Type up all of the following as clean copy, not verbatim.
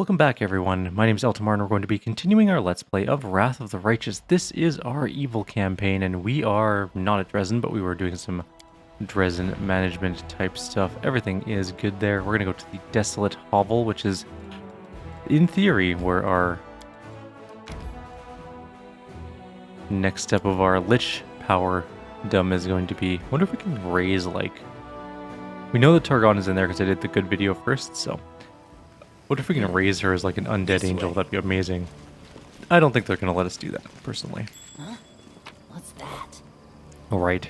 Welcome back, everyone. My name is Eltimar, and we're going to be continuing our Let's Play of Wrath of the Righteous. This is our evil campaign, and we are not at Dresden, but we were doing some Dresden management type stuff. Everything is good there. We're going to go to the Desolate Hovel, which is, in theory, where our next step of our Lich power dumb is going to be. I wonder if we can raise, like... We know that Targon is in there because I did the good video first, so... What if we can raise her as like an undead angel? That'd be amazing. I don't think they're going to let us do that, personally. Huh? What's that? Alright.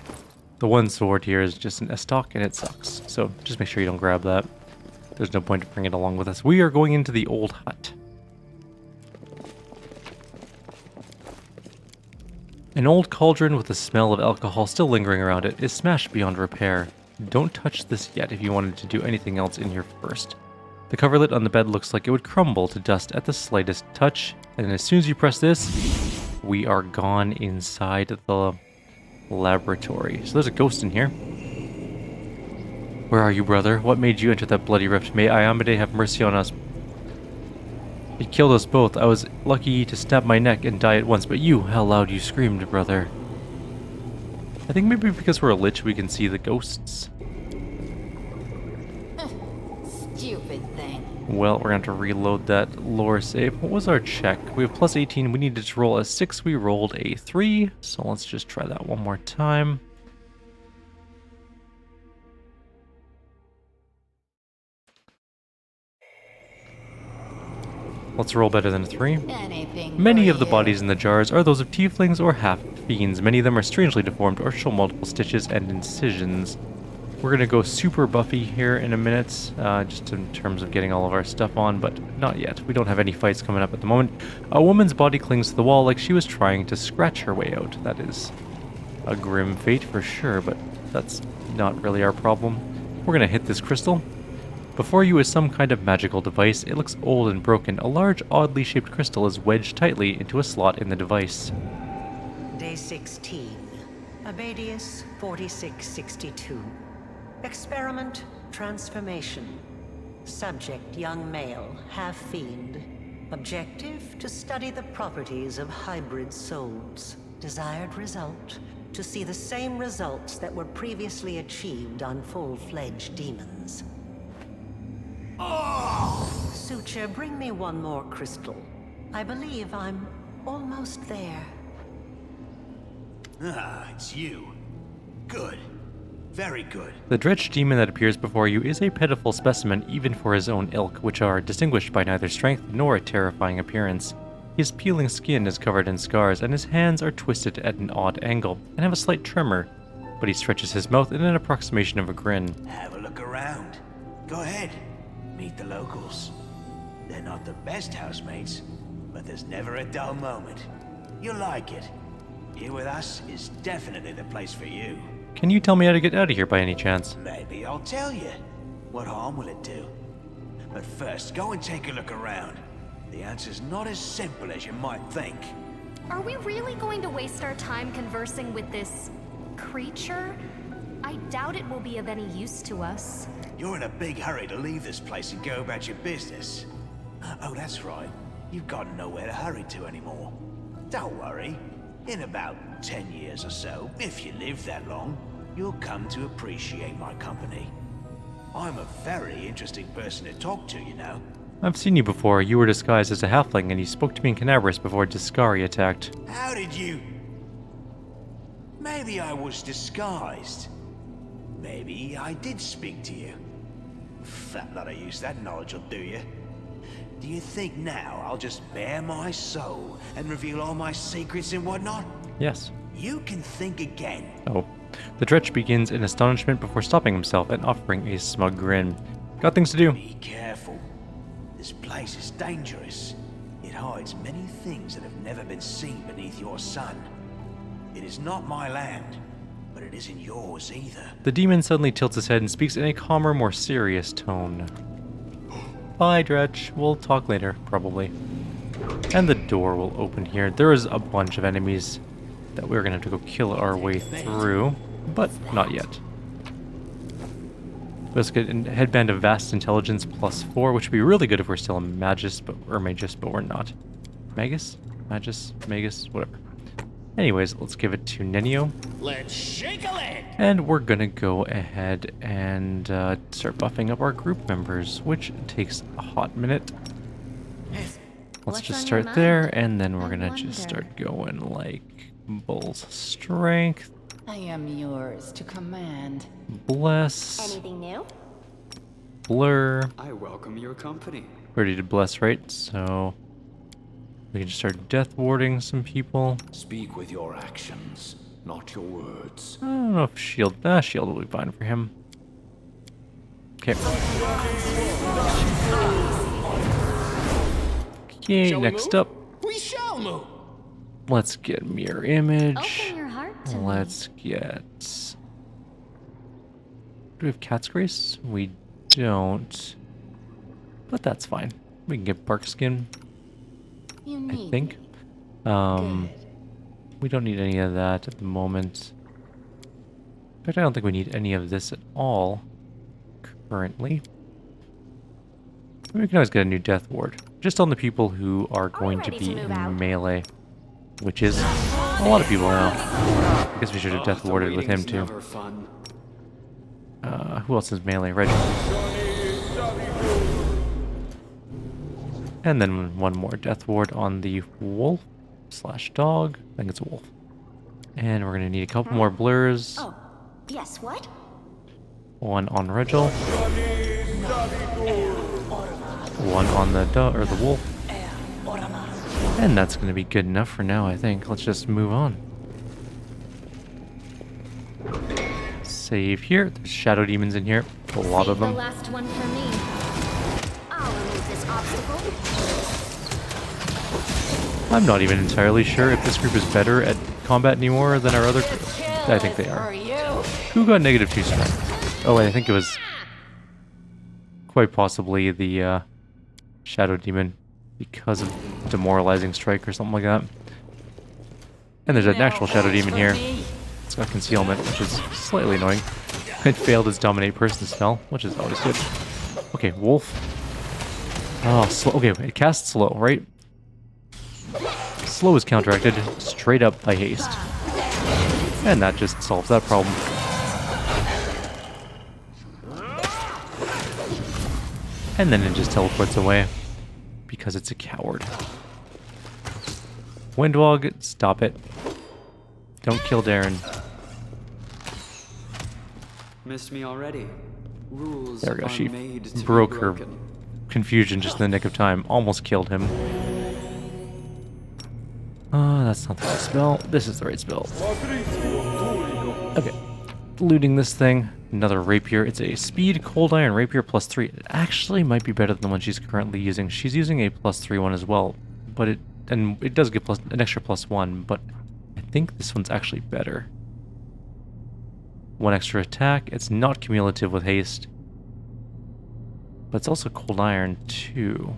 The one sword here is just an Estoc and it sucks. So just make sure you don't grab that. There's no point to bring it along with us. We are going into the old hut. An old cauldron with the smell of alcohol still lingering around it is smashed beyond repair. Don't touch this yet if you wanted to do anything else in here first. The coverlet on the bed looks like it would crumble to dust at the slightest touch, and as soon as you press this, we are gone inside the laboratory. So there's a ghost in here. Where are you, brother? What made you enter that bloody rift? May Iamade have mercy on us. It killed us both. I was lucky to snap my neck and die at once, but you, how loud you screamed, brother. I think maybe because we're a lich, we can see the ghosts. Stupid thing. Well, we're going to have to reload that lore save. What was our check? We have plus 18. We needed to roll a 6. We rolled a 3. So let's just try that one more time. Let's roll better than a 3. Many of the bodies in the jars are those of tieflings or half-fiends. Many of them are strangely deformed or show multiple stitches and incisions. We're going to go super buffy here in a minute, just in terms of getting all of our stuff on, but not yet. We don't have any fights coming up at the moment. A woman's body clings to the wall like she was trying to scratch her way out. That is a grim fate for sure, but that's not really our problem. We're going to hit this crystal. Before you is some kind of magical device. It looks old and broken. A large, oddly shaped crystal is wedged tightly into a slot in the device. Day 16. Abadius 4662. Experiment, transformation. Subject, young male, half-fiend. Objective, to study the properties of hybrid souls. Desired result, to see the same results that were previously achieved on full-fledged demons. Oh! Suture, bring me one more crystal. I believe I'm almost there. Ah, it's you. Good. Very good. The Dretch demon that appears before you is a pitiful specimen even for his own ilk, which are distinguished by neither strength nor a terrifying appearance. His peeling skin is covered in scars, and his hands are twisted at an odd angle, and have a slight tremor, but he stretches his mouth in an approximation of a grin. Have a look around. Go ahead. Meet the locals. They're not the best housemates, but there's never a dull moment. You'll like it. Here with us is definitely the place for you. Can you tell me how to get out of here by any chance? Maybe I'll tell you. What harm will it do? But first, go and take a look around. The answer's not as simple as you might think. Are we really going to waste our time conversing with this creature? I doubt it will be of any use to us. You're in a big hurry to leave this place and go about your business. Oh, that's right. You've got nowhere to hurry to anymore. Don't worry. In about 10 years or so, if you live that long, you'll come to appreciate my company. I'm a very interesting person to talk to, you know. I've seen you before. You were disguised as a halfling, and you spoke to me in Canabris before Discari attacked. How did you... Maybe I was disguised. Maybe I did speak to you. Fat lot of use that knowledge will do you. Do you think now I'll just bare my soul and reveal all my secrets and whatnot? Yes. You can think again. Oh. The Dretch begins in astonishment before stopping himself and offering a smug grin. Got things to do. Be careful. This place is dangerous. It hides many things that have never been seen beneath your sun. It is not my land, but it isn't yours either. The demon suddenly tilts his head and speaks in a calmer, more serious tone. Bye, Dretch. We'll talk later, probably. And the door will open here. There is a bunch of enemies that we're going to have to go kill our way through, but not yet. Let's get a headband of vast intelligence +4, which would be really good if we're still a magus, but we're not. Magus? Magus? Whatever. Anyways, let's give it to Nenio. Let's shake a leg! And we're gonna go ahead and start buffing up our group members, which takes a hot minute. Let's What's just on your start there, mind? and then we're I gonna just wonder. start going like Bull's Strength, I am yours to command. Bless, Anything new? Blur. I welcome your company. We already did Bless, right? So we can just start death warding some people. Speak with your actions, not your words. I don't know if shield will be fine for him. Okay. Okay, Shall we next move? up, We shall move! let's get mirror image. Open your heart to me. Let's get. Do we have Cat's Grace? We don't. But that's fine. We can get Bark Skin, You I need think. me. Um, Good. we don't need any of that at the moment. In fact, I don't think we need any of this at all currently. We can always get a new Death Ward. Just on the people who are going to ready to be move in out. melee. Which is a lot of people now. I guess we should have Death The Warded with him waiting's too. Never fun. Who else is melee? Reggie. And then one more Death Ward on the wolf / dog. I think it's a wolf. And we're gonna need a couple more blurs. Oh, yes, what? One on Regil. One on the the wolf. And that's gonna be good enough for now, I think. Let's just move on. Save here. There's shadow demons in here. A lot of Save them. the last one for me. I'll remove this obstacle. I'm not even entirely sure if this group is better at combat anymore than our other group. I think they are. Who got -2 strength? Oh, I think it was quite possibly the shadow demon because of demoralizing strike or something like that. And there's an actual shadow demon here. It's got concealment, which is slightly annoying. It failed its dominate person spell, which is always good. Okay, wolf. Oh, slow. Okay, it casts slow, right? Slow is counteracted straight up by haste. And that just solves that problem. And then it just teleports away because it's a coward. Windwog, stop it. Don't kill Darren. Missed me already. Rules There we go. are She made to be broke her broken. confusion just in the nick of time. Almost killed him. That's not the right spell. This is the right spell. Okay. Looting this thing. Another rapier. It's a speed cold iron rapier +3. It actually might be better than the one she's currently using. She's using a +3 one as well, but it does get an extra +1, but I think this one's actually better. One extra attack. It's not cumulative with haste, but it's also cold iron too.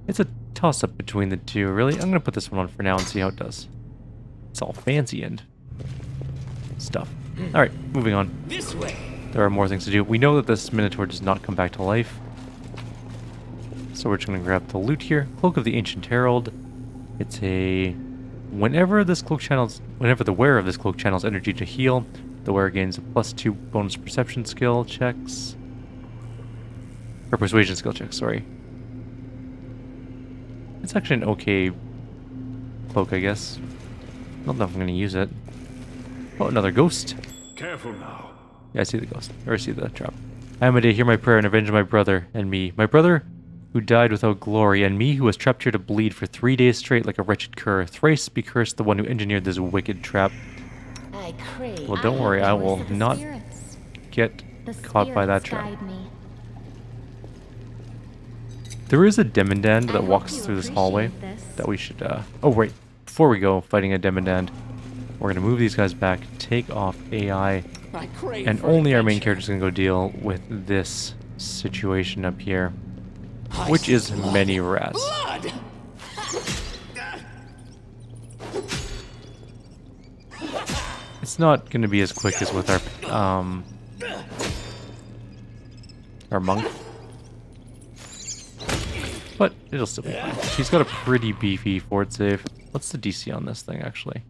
It's a toss-up between the two, really. I'm gonna put this one on for now and see how it does. It's all fancy and stuff. Alright, moving on. This way! There are more things to do. We know that this Minotaur does not come back to life. So we're just gonna grab the loot here. Cloak of the Ancient Herald. It's a... Whenever the wearer of this cloak channels energy to heal, the wearer gains a +2 bonus perception skill checks. Or persuasion skill checks, sorry. It's actually an okay cloak, I guess. Not that I'm gonna use it. Oh, another ghost. Careful now. Yeah, I see the ghost. Or I see the trap. I am a day, hear my prayer and avenge my brother and me. My brother who died without glory, and me who was trapped here to bleed for 3 days straight like a wretched cur. Thrice be cursed the one who engineered this wicked trap. I crave. Well, don't worry, I voice will of the not spirits. get The caught by that spirits trap. guide me. There is a Demandand I that hope walks you through this hallway appreciate this. that we should, oh, wait. Before we go fighting a Demandand, we're going to move these guys back, take off AI, I crave and for only our main adventure. character is going to go deal with this situation up here, which is many rats. Blood! It's It's not going to be as quick as with our monk. But it'll still be fine. She's got a pretty beefy fort save. What's the DC on this thing, actually?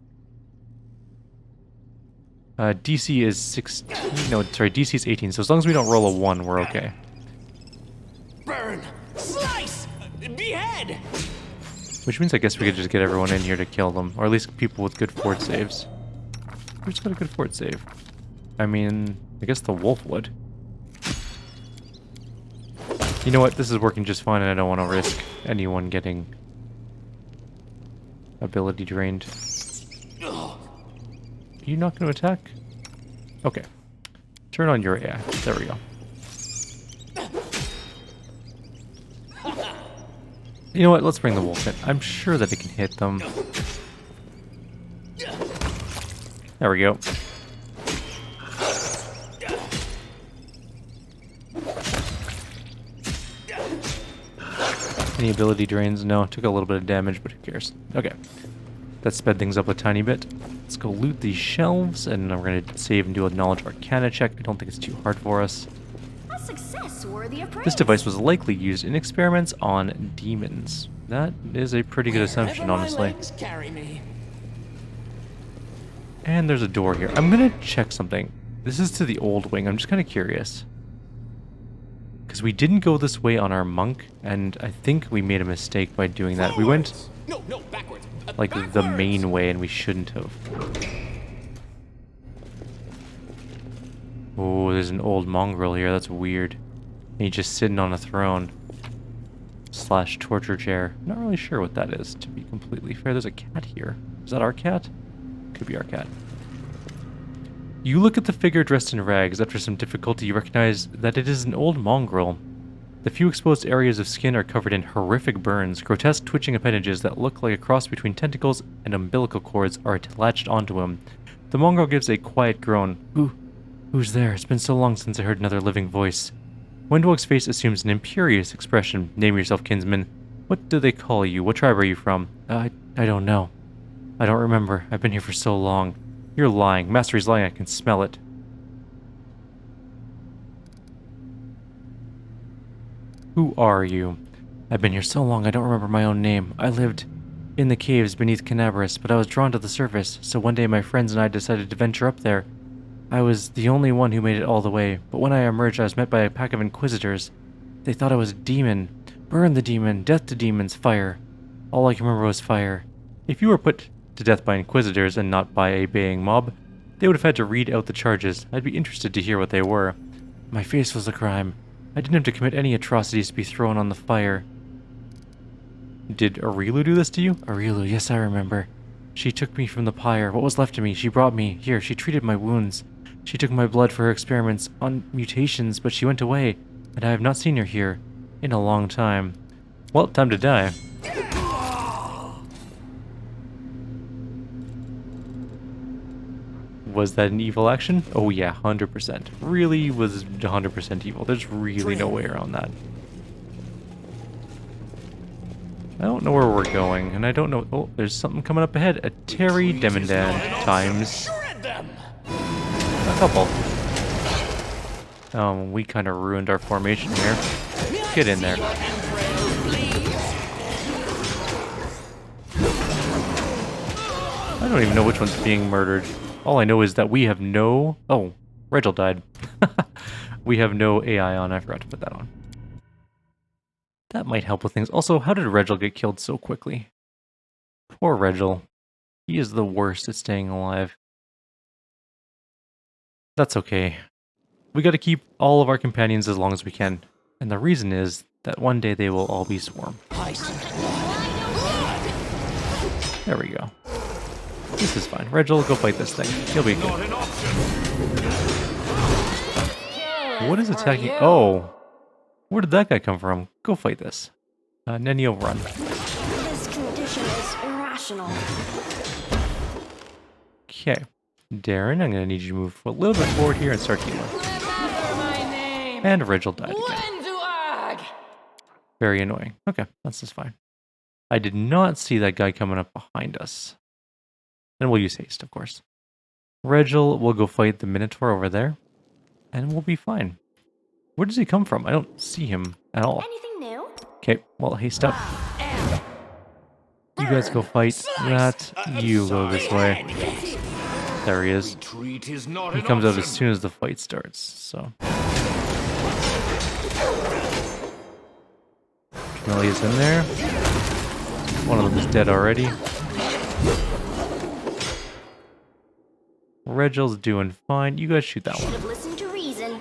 DC is 16. No, sorry, DC is 18. So as long as we don't roll a 1, we're okay. Burn! Slice! Behead! Which means I guess we could just get everyone in here to kill them. Or at least people with good fort saves. Who's got a good fort save? I mean, I guess the wolf would. You know what? This is working just fine and I don't want to risk anyone getting ability drained. Are you not going to attack? Okay. Turn on your AI. There we go. You know what? Let's bring the wolf in. I'm sure that it can hit them. There we go. Any ability drains? No, took a little bit of damage, but who cares? Okay. That sped things up a tiny bit. Let's go loot these shelves, and we're going to save and do a Knowledge Arcana check. I don't think it's too hard for us. A success worthy of praise. This device was likely used in experiments on demons. That is a pretty good assumption, honestly. Carry me. And there's a door here. I'm going to check something. This is to the old wing. I'm just kind of curious. Because we didn't go this way on our monk, and I think we made a mistake by doing that. We went No, backwards. like the main way, and we shouldn't have. Oh, there's an old mongrel here. That's weird. And he's just sitting on a throne. / torture chair. Not really sure what that is, to be completely fair. There's a cat here. Is that our cat? Could be our cat. You look at the figure dressed in rags. After some difficulty, you recognize that it is an old mongrel. The few exposed areas of skin are covered in horrific burns. Grotesque twitching appendages that look like a cross between tentacles and umbilical cords are latched onto him. The mongrel gives a quiet groan. Who's there? It's been so long since I heard another living voice. Windwalk's face assumes an imperious expression. Name yourself, kinsman. What do they call you? What tribe are you from? I don't know. I don't remember. I've been here for so long. You're lying. Mastery's lying. I can smell it. Who are you? I've been here so long I don't remember my own name. I lived in the caves beneath Canaveras, but I was drawn to the surface, so one day my friends and I decided to venture up there. I was the only one who made it all the way, but when I emerged I was met by a pack of inquisitors. They thought I was a demon. Burn the demon. Death to demons. Fire. All I can remember was fire. If you were put to death by inquisitors and not by a baying mob, they would have had to read out the charges. I'd be interested to hear what they were. My face was the crime. I didn't have to commit any atrocities to be thrown on the fire. Did Arilu do this to you? Arilu, yes, I remember. She took me from the pyre. What was left of me? She brought me here. She treated my wounds. She took my blood for her experiments on mutations, but she went away, and I have not seen her here in a long time. Well, time to die. Was that an evil action? Oh yeah, 100%. Really was 100% evil. There's really no way around that. I don't know where we're going, and I don't know... Oh, there's something coming up ahead. A Terry Demandan times... a couple. We kind of ruined our formation here. Get in there. I don't even know which one's being murdered. All I know is that we have no... Oh, Regil died. We have no AI on. I forgot to put that on. That might help with things. Also, how did Regil get killed so quickly? Poor Regil. He is the worst at staying alive. That's okay. We gotta keep all of our companions as long as we can. And the reason is that one day they will all be swarm. There we go. This is fine. Regil, go fight this thing. He'll be good. What is attacking? Oh! Where did that guy come from? Go fight this. Nenio, run. This condition is irrational. Okay. Darren, I'm gonna need you to move a little bit forward here and start healing. And Regil died again. Very annoying. Okay, that's just fine. I did not see that guy coming up behind us. And we'll use haste, of course. Regil will go fight the Minotaur over there, and we'll be fine. Where does he come from? I don't see him at all. Anything new? Okay, well, haste up. You guys go fight that. You go this way. There he is. Retreat is not He an comes out option. as soon as the fight starts, so. Camellia's in there. One of them is dead already. Regil's doing fine. You guys shoot that Should one. have listened to reason.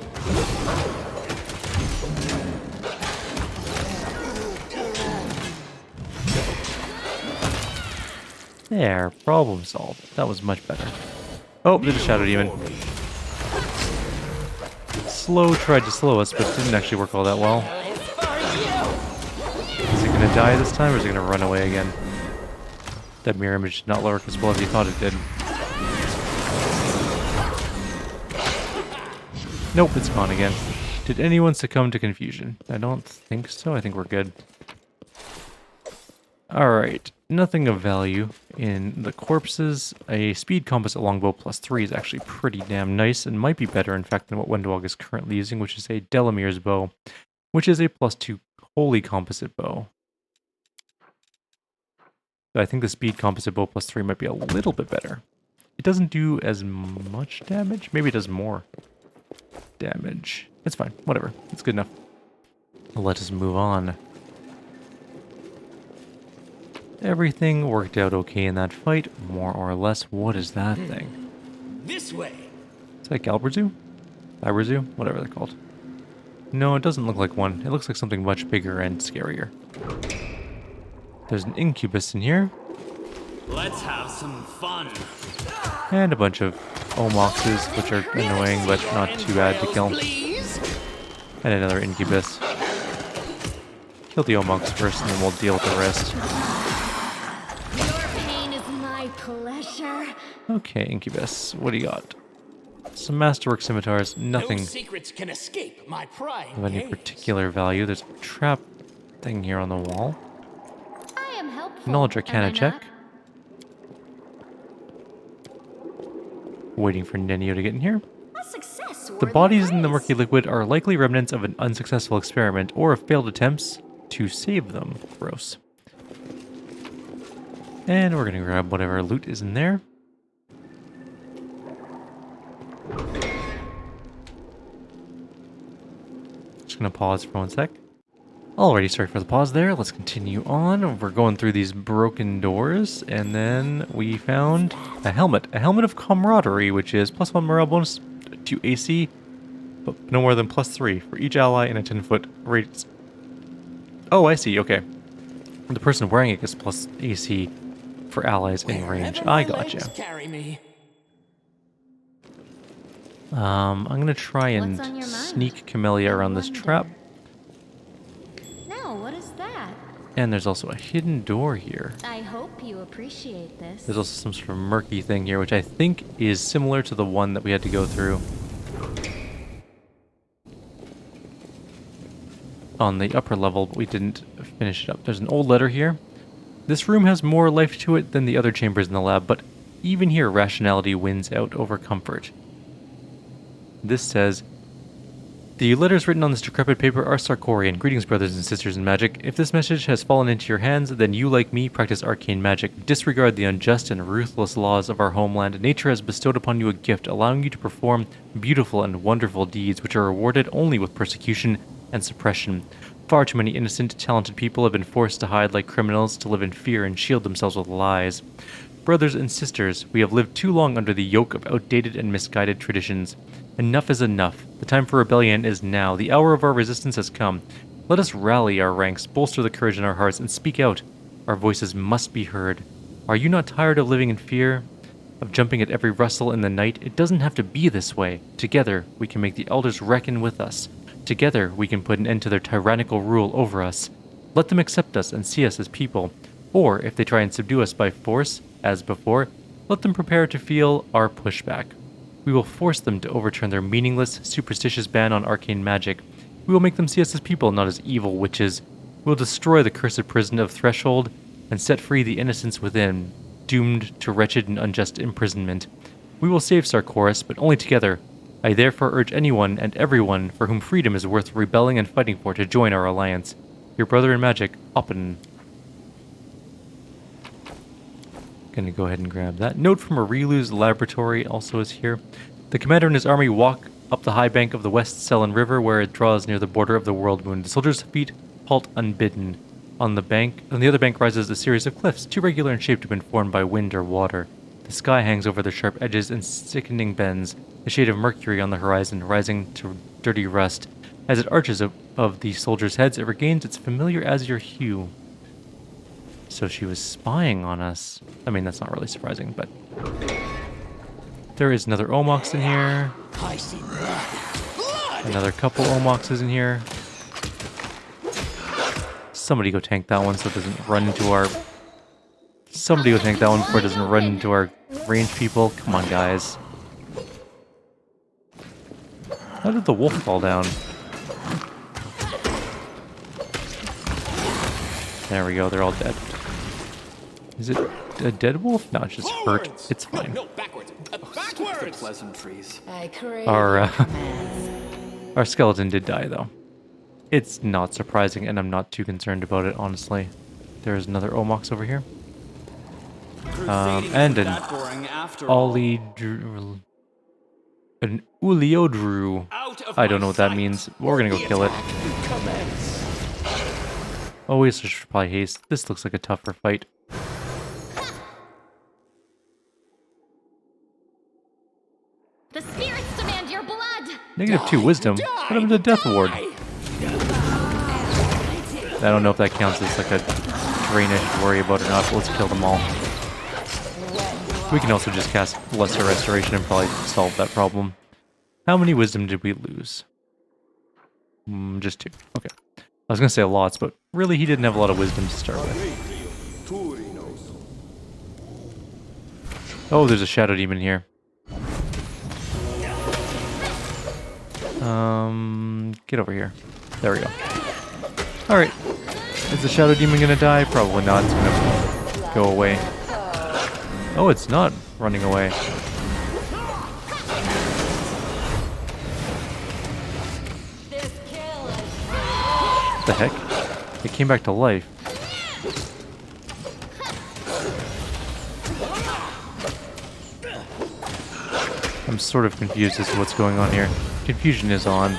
There, problem solved. That was much better. Oh, there's a Shadow Demon. Slow tried to slow us, but didn't actually work all that well. Is it gonna die this time, or is it gonna run away again? That mirror image did not work as well as he thought it did. Nope, it's gone again. Did anyone succumb to confusion? I don't think so. I think we're good. Alright, nothing of value in the corpses. A speed composite longbow +3 is actually pretty damn nice and might be better, in fact, than what Wendwog is currently using, which is a Delamir's bow, which is a +2 holy composite bow. So I think the speed composite bow +3 might be a little bit better. It doesn't do as much damage. Maybe it does more damage. It's fine. Whatever. It's good enough. Let us move on. Everything worked out okay in that fight, more or less. What is that thing? This way. Is that Galberzu? Liberzu? Whatever they're called. No, it doesn't look like one. It looks like something much bigger and scarier. There's an incubus in here. Let's have some fun. And a bunch of Omoxes, which are annoying, but not too bad to kill. Please. And another incubus. Kill the Omox first, and then we'll deal with the rest. Your pain is my pleasure. Okay, incubus. What do you got? Some masterwork scimitars. Nothing No secrets can escape my prying of any gaze. particular value. There's a trap thing here on the wall. I am helpful. Knowledge Arcana am I check. not? Waiting for Nenio to get in here. A success. The bodies in the murky liquid are likely remnants of an unsuccessful experiment or of failed attempts to save them. Gross. And we're gonna grab whatever loot is in there. Just gonna pause for 1 sec. Alrighty, sorry for the pause there. Let's continue on. We're going through these broken doors, and then we found a helmet. A helmet of camaraderie, which is +1 morale bonus to AC, but no more than +3 for each ally in a 10-foot radius. Oh, I see. Okay. The person wearing it gets plus AC for allies in range. Wherever I my gotcha. legs carry me. I'm gonna try and What's on your mind? sneak Camellia around this trap. No, what is that? And there's also a hidden door here. I hope you appreciate this. There's also some sort of murky thing here, which I think is similar to the one that we had to go through on the upper level, but we didn't finish it up. There's an old letter here. This room has more life to it than the other chambers in the lab, but even here rationality wins out over comfort. This says, "The letters written on this decrepit paper are Sarkorian. Greetings, brothers and sisters in magic. If this message has fallen into your hands, then you, like me, practice arcane magic. Disregard the unjust and ruthless laws of our homeland. Nature has bestowed upon you a gift, allowing you to perform beautiful and wonderful deeds, which are rewarded only with persecution and suppression. Far too many innocent, talented people have been forced to hide like criminals, to live in fear and shield themselves with lies. Brothers and sisters, we have lived too long under the yoke of outdated and misguided traditions. Enough is enough. The time for rebellion is now. The hour of our resistance has come. Let us rally our ranks, bolster the courage in our hearts, and speak out. Our voices must be heard. Are you not tired of living in fear? Of jumping at every rustle in the night? It doesn't have to be this way. Together, we can make the elders reckon with us. Together, we can put an end to their tyrannical rule over us. Let them accept us and see us as people. Or, if they try and subdue us by force, as before, let them prepare to feel our pushback. We will force them to overturn their meaningless, superstitious ban on arcane magic. We will make them see us as people, not as evil witches. We will destroy the cursed prison of Threshold and set free the innocents within, doomed to wretched and unjust imprisonment. We will save Sarkoris, but only together. I therefore urge anyone and everyone for whom freedom is worth rebelling and fighting for to join our alliance. Your brother in magic, Oppen. Gonna go ahead and grab that. Note from Arilu's laboratory also is here. The commander and his army walk up the high bank of the West Selen River where it draws near the border of the World Moon. The soldiers' feet halt unbidden. On the other bank rises a series of cliffs, too regular in shape to have been formed by wind or water. The sky hangs over their sharp edges and sickening bends, a shade of mercury on the horizon, rising to dirty rust. As it arches above the soldiers' heads, it regains its familiar azure hue. So she was spying on us. I mean, that's not really surprising, but... There is another Omox in here. I see blood. Another couple Omoxes in here. Somebody go tank that one so it doesn't run into our... Somebody go tank that one before it doesn't run into our range people. Come on, guys. How did the wolf fall down? There we go, they're all dead. Is it a dead wolf? No, it's just hurt. It's fine. No, backwards. Backwards. Pleasantries. I crave Our, commands. Our skeleton did die, though. It's not surprising, and I'm not too concerned about it, honestly. There's another Omox over here. And an an Uliodru. I don't know what that means. We're gonna go kill it. Oh, we should probably haste. This looks like a tougher fight. The spirits demand your blood! -2 wisdom. What happened to Death Ward? I don't know if that counts as like a drain I should worry about or not, but let's kill them all. We can also just cast Lesser Restoration and probably solve that problem. How many wisdom did we lose? Just 2. Okay. I was going to say lots, but really he didn't have a lot of wisdom to start with. Oh, there's a Shadow Demon here. Get over here. There we go. Alright. Is the Shadow Demon gonna die? Probably not. It's gonna go away. Oh, it's not running away. The heck? It came back to life. I'm sort of confused as to what's going on here. Confusion is on.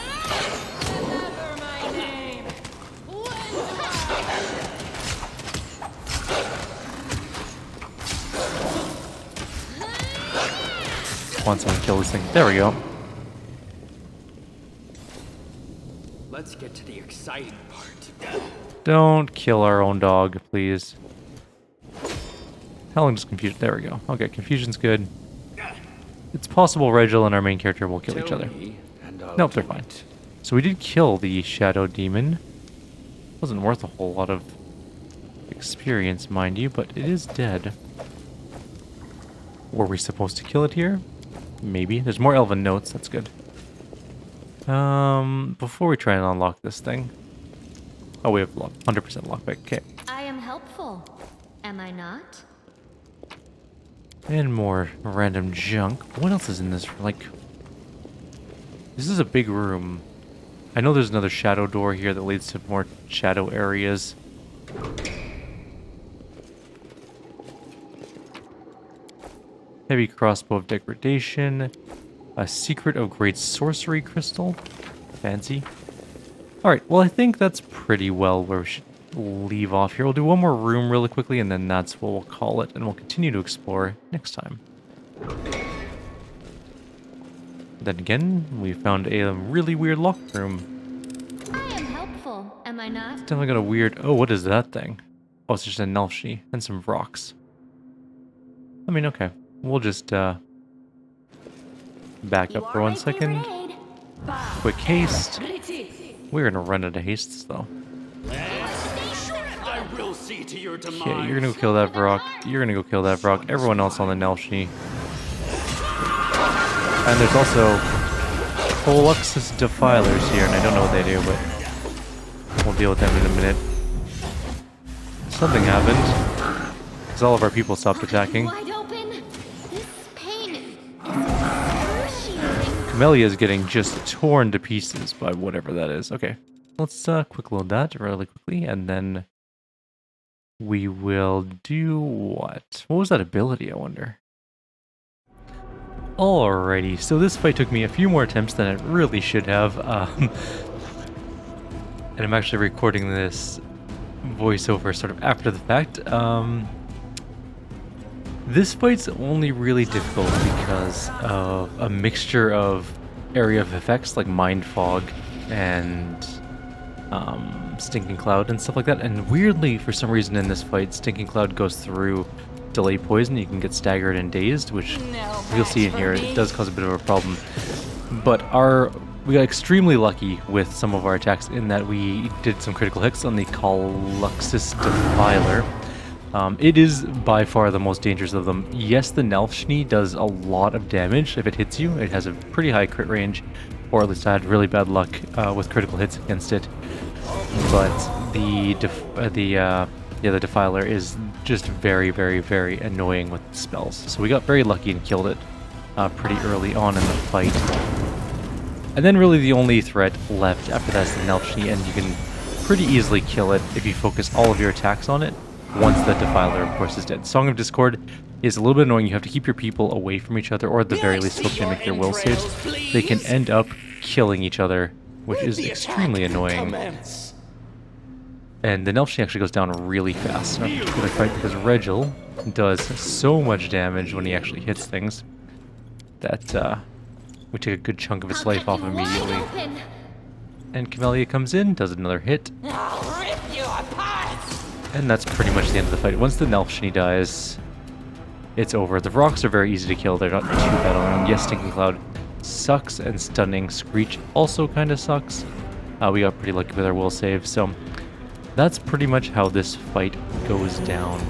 Want someone to kill this thing. There we go. Let's get to the exciting part. Don't kill our own dog, please. How long does confusion... There we go. Okay, confusion's good. It's possible Regil and our main character will kill each other. Nope, they're fine. So we did kill the Shadow Demon. Wasn't worth a whole lot of experience, mind you, but it is dead. Were we supposed to kill it here? Maybe. There's more elven notes. That's good. Before we try and unlock this thing. Oh, we have 100% lockpick. Okay. I am helpful, am I not? And more random junk. What else is in this? Like, this is a big room. I know there's another shadow door here that leads to more shadow areas. Heavy crossbow of degradation. A secret of great sorcery crystal. Fancy. Alright, well I think that's pretty well where we should leave off here. We'll do one more room really quickly and then that's what we'll call it. And we'll continue to explore next time. Then again, we found a really weird locked room. I am helpful, am I not? Definitely got a weird... Oh, what is that thing? Oh, it's just a Nelshi and some rocks. I mean, okay. We'll just back up for 1 second. Quick haste. We're gonna run out of hastes though. I will see to your demise. Okay, you're gonna go kill that Vrock. You're gonna go kill that Vrock. Everyone else on the Nelshi. And there's also Fluxus Defilers here, and I don't know what they do, but we'll deal with them in a minute. Something happened. Because all of our people stopped attacking. Wide open. This pain is Camellia is getting just torn to pieces by whatever that is. Okay, let's quick load that really quickly, and then we will do what? What was that ability, I wonder? Alrighty, so this fight took me a few more attempts than it really should have. And I'm actually recording this voiceover sort of after the fact. This fight's only really difficult because of a mixture of area of effects like Mind Fog and Stinking Cloud and stuff like that. And weirdly, for some reason in this fight, Stinking Cloud goes through Delay Poison. You can get staggered and dazed, which you'll see in here. It does cause a bit of a problem. But we got extremely lucky with some of our attacks in that we did some critical hits on the Caluxus Defiler. It is by far the most dangerous of them. Yes, the Nelfschnee does a lot of damage if it hits you. It has a pretty high crit range, or at least I had really bad luck with critical hits against it. But the Defiler is just very, very, very annoying with spells. So we got very lucky and killed it pretty early on in the fight. And then really the only threat left after that is the Nelfschnee, and you can pretty easily kill it if you focus all of your attacks on it. Once the Defiler, of course, is dead. Song of Discord is a little bit annoying. You have to keep your people away from each other, or at the very least hope they make their will saves. They can end up killing each other, which is extremely annoying. And the Nelfschnee actually goes down really fast in our particular fight because Regil does so much damage when he actually hits things that we take a good chunk of its life off immediately. And Camellia comes in, does another hit. And that's pretty much the end of the fight. Once the Nelfschnee dies, it's over. The rocks are very easy to kill. They're not too bad on them. Yes, Stinking Cloud sucks, and Stunning Screech also kind of sucks. We got pretty lucky with our will save, so that's pretty much how this fight goes down.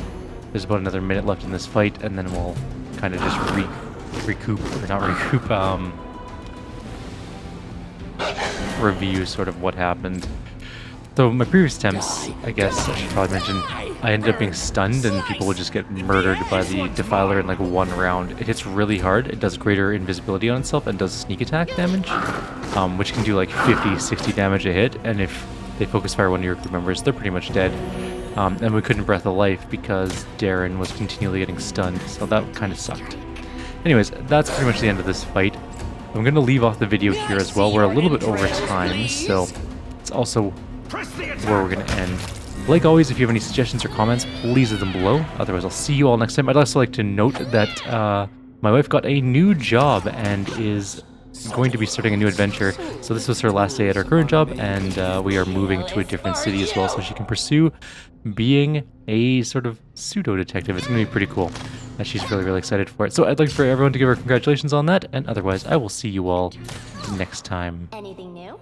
There's about another minute left in this fight, and then we'll kind of just review sort of what happened. So my previous attempts, I guess I should probably mention, I ended up being stunned and people would just get murdered by the Defiler in like one round. It hits really hard, it does greater invisibility on itself and does sneak attack damage, which can do like 50, 60 damage a hit, and if they focus fire one of your crew members, they're pretty much dead. And we couldn't Breath of Life because Darren was continually getting stunned, so that kind of sucked. Anyways, that's pretty much the end of this fight. I'm going to leave off the video here as well. We're a little bit over time, so it's also where we're going to end. Like always, if you have any suggestions or comments, please leave them below. Otherwise, I'll see you all next time. I'd also like to note that my wife got a new job and is going to be starting a new adventure. So this was her last day at her current job, and we are moving to a different city as well, so she can pursue being a sort of pseudo-detective. It's going to be pretty cool. And she's really, really excited for it. So I'd like for everyone to give her congratulations on that, and otherwise I will see you all next time. Anything new?